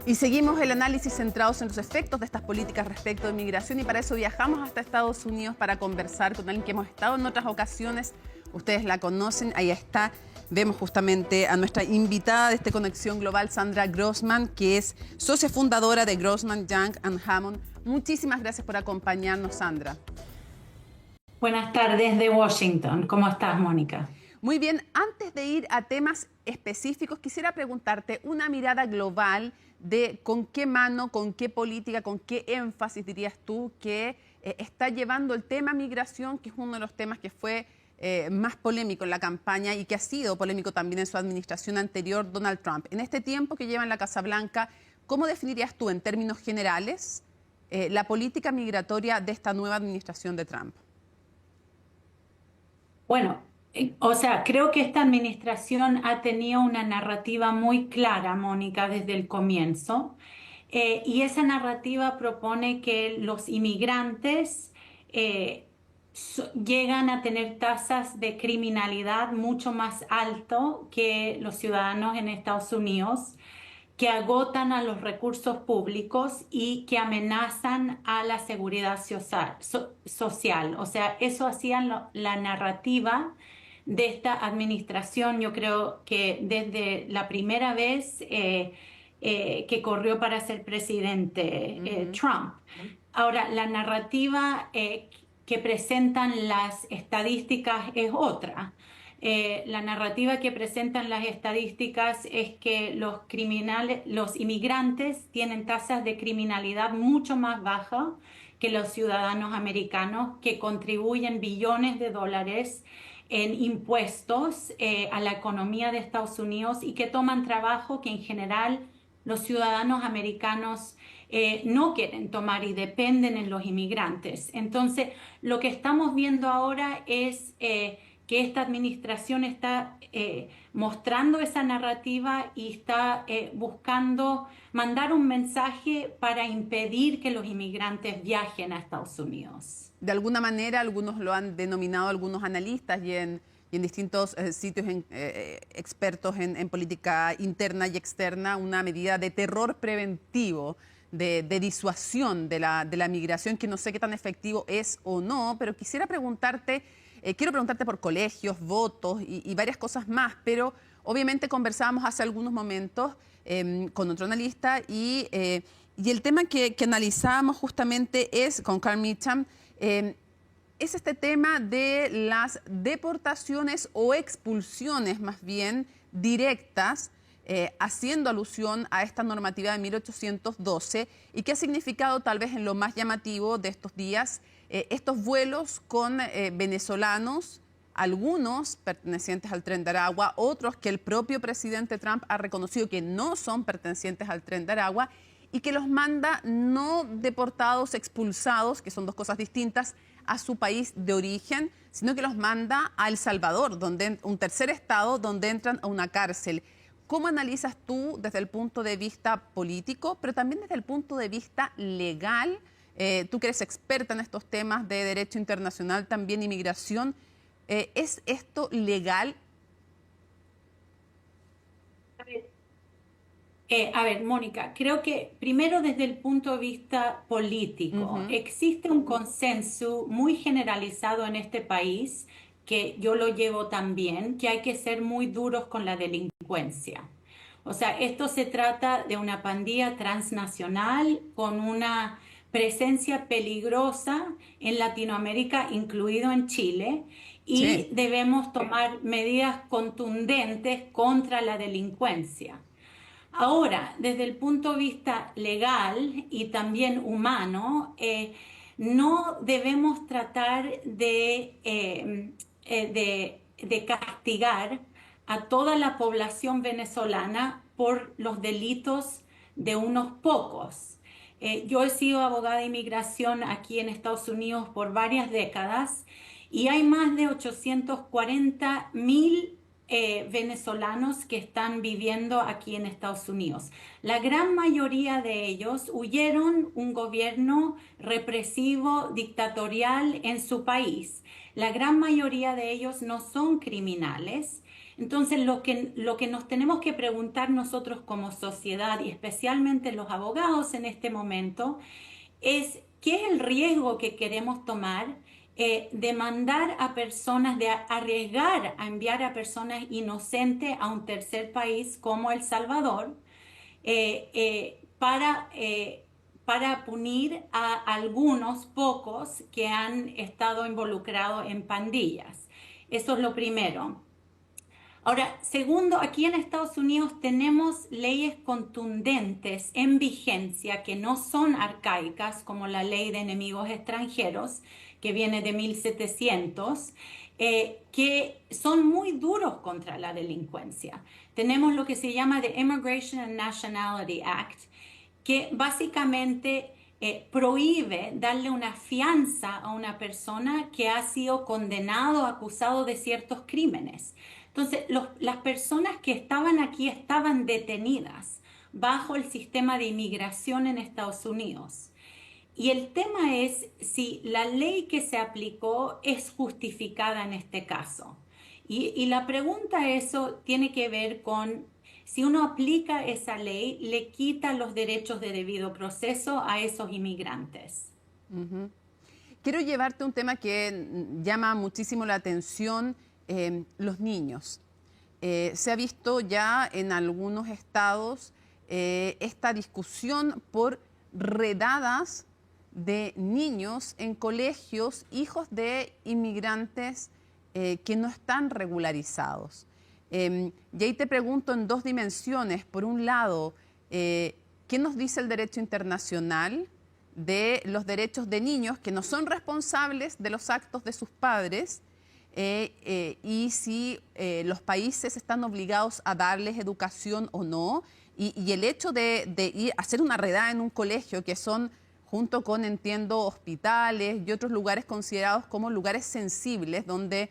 Y seguimos el análisis centrados en los efectos de estas políticas respecto de migración y para eso viajamos hasta Estados Unidos para conversar con alguien que hemos estado en otras ocasiones. Ustedes la conocen, ahí está. Vemos justamente a nuestra invitada de esta Conexión Global, Sandra Grossman, que es socia fundadora de Grossman, Young & Hammond. Muchísimas gracias por acompañarnos, Sandra. Buenas tardes de Washington. ¿Cómo estás, Mónica? Muy bien. Antes de ir a temas específicos, quisiera preguntarte una mirada global de con qué mano, con qué política, con qué énfasis dirías tú que está llevando el tema migración, que es uno de los temas que fue más polémico en la campaña y que ha sido polémico también en su administración anterior, Donald Trump. En este tiempo que lleva en la Casa Blanca, ¿cómo definirías tú en términos generales la política migratoria de esta nueva administración de Trump? Bueno, creo que esta administración ha tenido una narrativa muy clara, Mónica, desde el comienzo. Y esa narrativa propone que los inmigrantes llegan a tener tasas de criminalidad mucho más alto que los ciudadanos en Estados Unidos, que agotan a los recursos públicos y que amenazan a la seguridad social. O sea, eso hacía la narrativa de esta administración. Yo creo que desde la primera vez que corrió para ser presidente Trump. Ahora, la narrativa que presentan las estadísticas es otra. La narrativa que presentan las estadísticas es que los inmigrantes tienen tasas de criminalidad mucho más bajas que los ciudadanos americanos, que contribuyen billones de dólares en impuestos a la economía de Estados Unidos y que toman trabajo que en general los ciudadanos americanos no quieren tomar y dependen en los inmigrantes. Entonces, lo que estamos viendo ahora es que esta administración está mostrando esa narrativa y está buscando mandar un mensaje para impedir que los inmigrantes viajen a Estados Unidos. De alguna manera, algunos lo han denominado, algunos analistas y en distintos sitios expertos en política interna y externa, una medida de terror preventivo, de disuasión de la migración, que no sé qué tan efectivo es o no, pero quisiera preguntarte, quiero preguntarte por colegios, votos y varias cosas más, pero obviamente conversábamos hace algunos momentos con otro analista y el tema que analizábamos justamente es, con Carl Mitcham, es este tema de las deportaciones o expulsiones más bien directas, haciendo alusión a esta normativa de 1812 y que ha significado tal vez en lo más llamativo de estos días estos vuelos con venezolanos, algunos pertenecientes al Tren de Aragua, otros que el propio presidente Trump ha reconocido que no son pertenecientes al Tren de Aragua y que los manda no deportados, expulsados, que son dos cosas distintas, a su país de origen, sino que los manda a El Salvador, un tercer estado donde entran a una cárcel. ¿Cómo analizas tú desde el punto de vista político, pero también desde el punto de vista legal? Tú que eres experta en estos temas de derecho internacional, también inmigración, ¿es esto legal? A ver, Mónica, creo que primero desde el punto de vista político, existe un consenso muy generalizado en este país, que yo lo llevo también, que hay que ser muy duros con la delincuencia. O sea, esto se trata de una pandilla transnacional con una presencia peligrosa en Latinoamérica, incluido en Chile, y debemos tomar medidas contundentes contra la delincuencia. Ahora, desde el punto de vista legal y también humano, no debemos tratar de castigar a toda la población venezolana por los delitos de unos pocos. Yo he sido abogada de inmigración aquí en Estados Unidos por varias décadas y hay más de 840.000 venezolanos que están viviendo aquí en Estados Unidos. La gran mayoría de ellos huyeron un gobierno represivo, dictatorial en su país. La gran mayoría de ellos no son criminales. Entonces, lo que nos tenemos que preguntar nosotros como sociedad y especialmente los abogados en este momento es qué es el riesgo que queremos tomar de mandar a personas, de arriesgar a enviar a personas inocentes a un tercer país como El Salvador para punir a algunos pocos que han estado involucrados en pandillas. Eso es lo primero. Ahora, segundo, aquí en Estados Unidos tenemos leyes contundentes en vigencia que no son arcaicas, como la ley de enemigos extranjeros, que viene de 1700, que son muy duros contra la delincuencia. Tenemos lo que se llama the Immigration and Nationality Act, que básicamente prohíbe darle una fianza a una persona que ha sido condenado o acusado de ciertos crímenes. Entonces, las personas que estaban aquí estaban detenidas bajo el sistema de inmigración en Estados Unidos. Y el tema es si la ley que se aplicó es justificada en este caso. Y la pregunta a eso tiene que ver con si uno aplica esa ley, le quita los derechos de debido proceso a esos inmigrantes. Quiero llevarte a un tema que llama muchísimo la atención, los niños. Se ha visto ya en algunos estados esta discusión por redadas de niños en colegios, hijos de inmigrantes que no están regularizados. Y ahí te pregunto en dos dimensiones. Por un lado, ¿qué nos dice el derecho internacional de los derechos de niños que no son responsables de los actos de sus padres? Y si los países están obligados a darles educación o no, y el hecho de ir a hacer una redada en un colegio, que son, junto con, entiendo, hospitales y otros lugares considerados como lugares sensibles, donde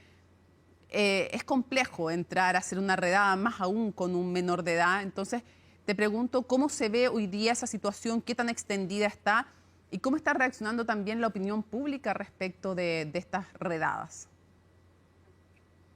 es complejo entrar a hacer una redada, más aún con un menor de edad. Entonces, te pregunto, ¿cómo se ve hoy día esa situación? ¿Qué tan extendida está? ¿Y cómo está reaccionando también la opinión pública respecto de estas redadas?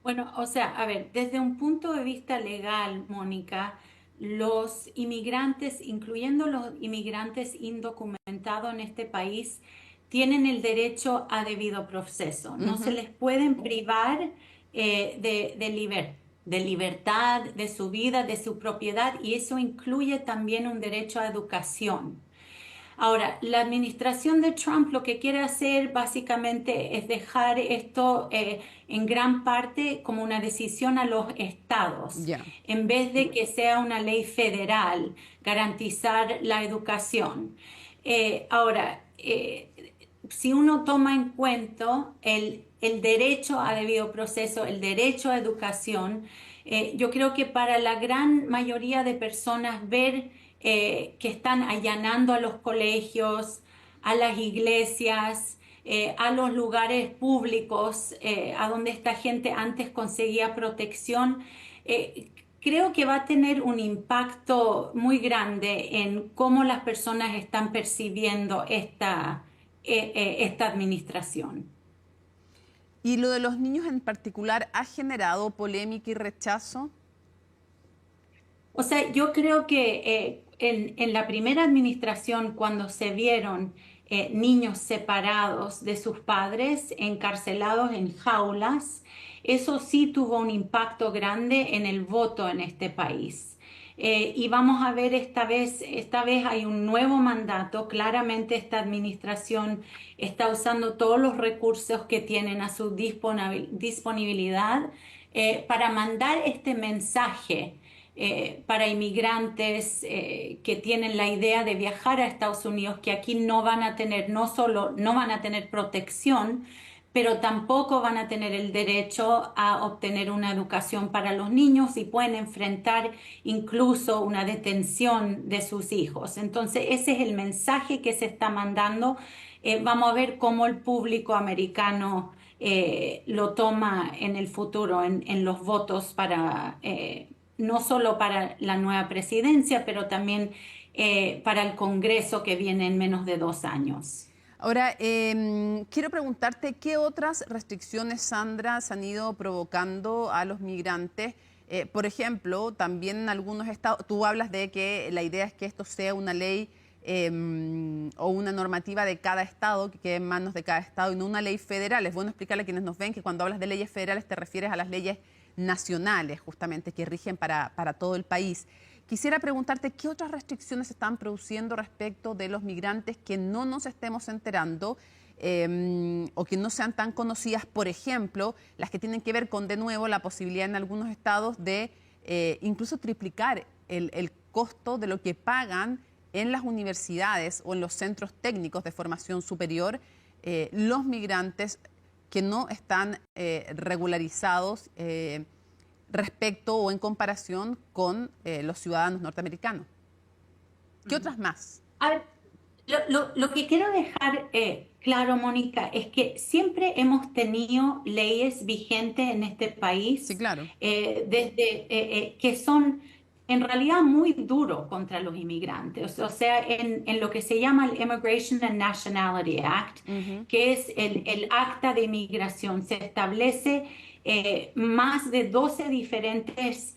Bueno, o sea, a ver, desde un punto de vista legal, Mónica, los inmigrantes, incluyendo los inmigrantes indocumentados en este país, tienen el derecho a debido proceso. No se les pueden privar de libertad, de su vida, de su propiedad, y eso incluye también un derecho a educación. Ahora, la administración de Trump lo que quiere hacer básicamente es dejar esto en gran parte como una decisión a los estados, Ya. en vez de que sea una ley federal, garantizar la educación. Ahora, si uno toma en cuenta el derecho a debido proceso, el derecho a educación, yo creo que para la gran mayoría de personas ver que están allanando a los colegios, a las iglesias, a los lugares públicos, a donde esta gente antes conseguía protección, creo que va a tener un impacto muy grande en cómo las personas están percibiendo esta administración. ¿Y lo de los niños en particular ha generado polémica y rechazo? O sea, yo creo que en la primera administración, cuando se vieron niños separados de sus padres, encarcelados en jaulas, eso sí tuvo un impacto grande en el voto en este país. Y vamos a ver esta vez hay un nuevo mandato. Claramente esta administración está usando todos los recursos que tienen a su disponibilidad para mandar este mensaje para inmigrantes que tienen la idea de viajar a Estados Unidos, que aquí no van a tener, no solo no van a tener protección, pero tampoco van a tener el derecho a obtener una educación para los niños y pueden enfrentar incluso una detención de sus hijos. Entonces, ese es el mensaje que se está mandando. Vamos a ver cómo el público americano lo toma en el futuro, en los votos para no solo para la nueva presidencia, pero también para el Congreso que viene en menos de 2 años. Ahora, quiero preguntarte qué otras restricciones, Sandra, se han ido provocando a los migrantes Por ejemplo, también en algunos estados, tú hablas de que la idea es que esto sea una ley o una normativa de cada estado, que quede en manos de cada estado y no una ley federal. Es bueno explicarle a quienes nos ven que cuando hablas de leyes federales te refieres a las leyes nacionales, justamente, que rigen para todo el país. Quisiera preguntarte qué otras restricciones se están produciendo respecto de los migrantes que no nos estemos enterando o que no sean tan conocidas, por ejemplo, las que tienen que ver con, de nuevo, la posibilidad en algunos estados de incluso triplicar el costo de lo que pagan en las universidades o en los centros técnicos de formación superior los migrantes que no están regularizados respecto o en comparación con los ciudadanos norteamericanos. ¿Qué otras más? A ver, lo que quiero dejar claro, Mónica, es que siempre hemos tenido leyes vigentes en este país Sí, claro. que son en realidad muy duros contra los inmigrantes. O sea, en lo que se llama el Immigration and Nationality Act, que es el acta de inmigración, se establece más de 12 diferentes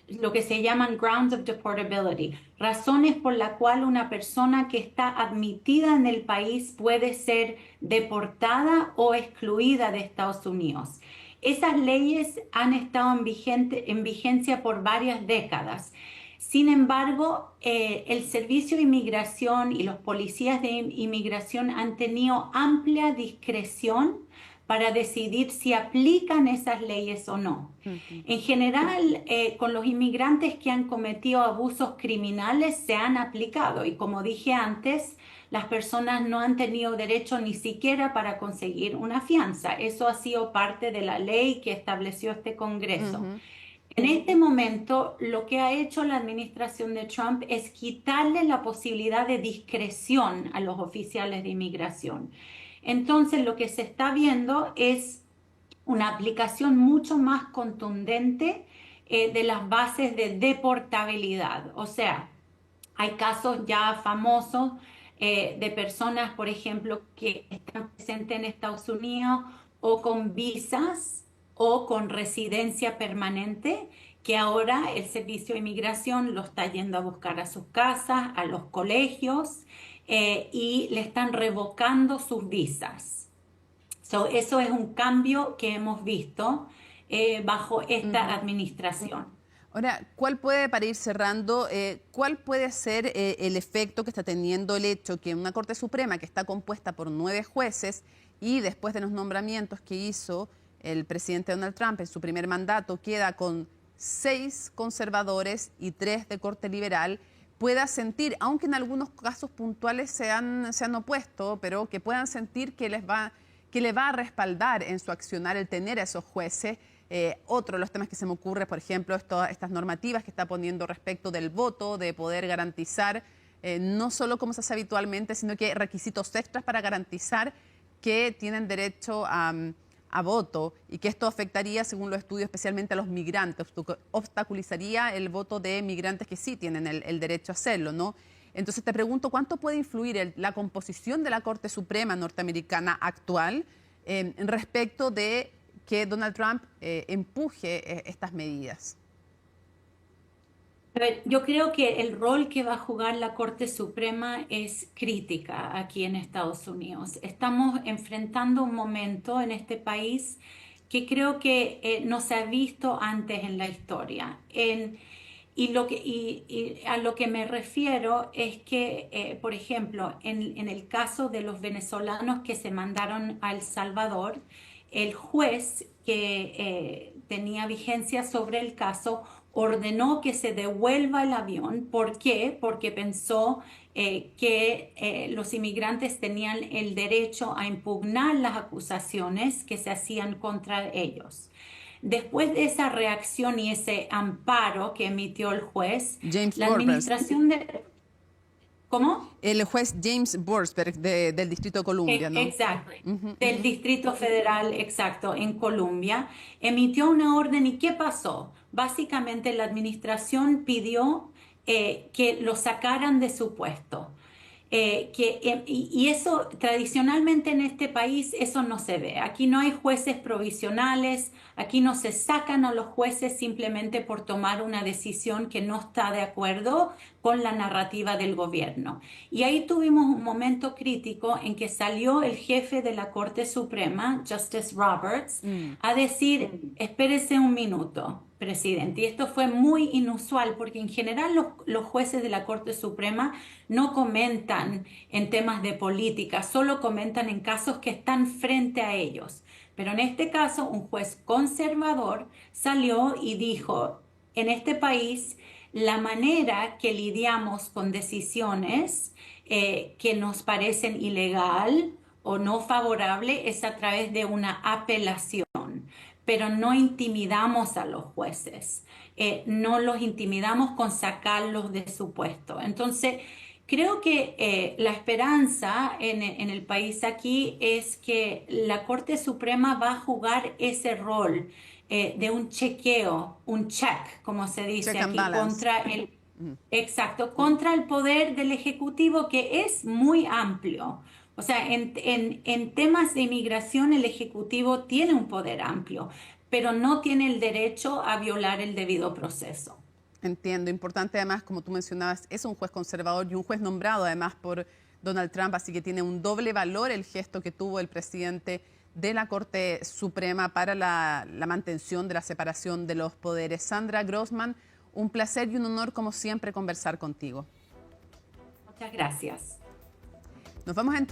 lo que se llaman grounds of deportability, razones por la cual una persona que está admitida en el país puede ser deportada o excluida de Estados Unidos. Esas leyes han estado en vigencia por varias décadas. Sin embargo, el Servicio de Inmigración y los policías de inmigración han tenido amplia discreción para decidir si aplican esas leyes o no. En general, con los inmigrantes que han cometido abusos criminales se han aplicado y, como dije antes, las personas no han tenido derecho ni siquiera para conseguir una fianza. Eso ha sido parte de la ley que estableció este Congreso. En este momento, lo que ha hecho la administración de Trump es quitarle la posibilidad de discreción a los oficiales de inmigración. Entonces, lo que se está viendo es una aplicación mucho más contundente de las bases de deportabilidad. O sea, hay casos ya famosos de personas, por ejemplo, que están presentes en Estados Unidos o con visas o con residencia permanente, que ahora el Servicio de Inmigración lo está yendo a buscar a sus casas, a los colegios, y le están revocando sus visas. Eso es un cambio que hemos visto bajo esta administración. Ahora, ¿cuál puede, para ir cerrando, cuál puede ser el efecto que está teniendo el hecho que una Corte Suprema que está compuesta por 9 jueces y después de los nombramientos que hizo el presidente Donald Trump en su primer mandato queda con 6 conservadores y 3 de corte liberal, pueda sentir, aunque en algunos casos puntuales se han opuesto, pero que puedan sentir que le va a respaldar en su accionar el tener a esos jueces? Otro de los temas que se me ocurre, por ejemplo, estas normativas que está poniendo respecto del voto, de poder garantizar, no solo como se hace habitualmente, sino que requisitos extras para garantizar que tienen derecho a voto y que esto afectaría, según los estudios, especialmente a los migrantes, obstaculizaría el voto de migrantes que sí tienen el derecho a hacerlo, ¿no? Entonces te pregunto, ¿cuánto puede influir la composición de la Corte Suprema norteamericana actual respecto de que Donald Trump empuje estas medidas? A ver, yo creo que el rol que va a jugar la Corte Suprema es crítica aquí en Estados Unidos. Estamos enfrentando un momento en este país que creo que no se ha visto antes en la historia. Y a lo que me refiero es que, por ejemplo, en el caso de los venezolanos que se mandaron a El Salvador, el juez que tenía vigencia sobre el caso ordenó que se devuelva el avión. ¿Por qué? Porque pensó que los inmigrantes tenían el derecho a impugnar las acusaciones que se hacían contra ellos. Después de esa reacción y ese amparo que emitió el juez, James la Borsberg. administración de... ¿Cómo? El juez James Borsberg del Distrito de Columbia, ¿no? Exacto, del Distrito Federal, exacto, en Columbia, emitió una orden. ¿Y qué pasó? Básicamente la administración pidió que lo sacaran de su puesto. y eso tradicionalmente en este país eso no se ve. Aquí no hay jueces provisionales, aquí no se sacan a los jueces simplemente por tomar una decisión que no está de acuerdo con la narrativa del gobierno. Y ahí tuvimos un momento crítico en que salió el jefe de la Corte Suprema, Justice Roberts, a decir, espérese un minuto, presidente. Y esto fue muy inusual porque en general los jueces de la Corte Suprema no comentan en temas de política, solo comentan en casos que están frente a ellos. Pero en este caso, un juez conservador salió y dijo, en este país, la manera que lidiamos con decisiones que nos parecen ilegal o no favorable es a través de una apelación, pero no intimidamos a los jueces, no los intimidamos con sacarlos de su puesto. Entonces, creo que la esperanza en el país aquí es que la Corte Suprema va a jugar ese rol de un chequeo, un check, como se dice Check and aquí, balance. contra el, exacto, contra el poder del Ejecutivo, que es muy amplio. O sea, en temas de inmigración el Ejecutivo tiene un poder amplio, pero no tiene el derecho a violar el debido proceso. Entiendo. Importante además, como tú mencionabas, es un juez conservador y un juez nombrado además por Donald Trump, así que tiene un doble valor el gesto que tuvo el presidente de la Corte Suprema para la mantención de la separación de los poderes. Sandra Grossman, un placer y un honor como siempre conversar contigo. Muchas gracias. Nos vamos a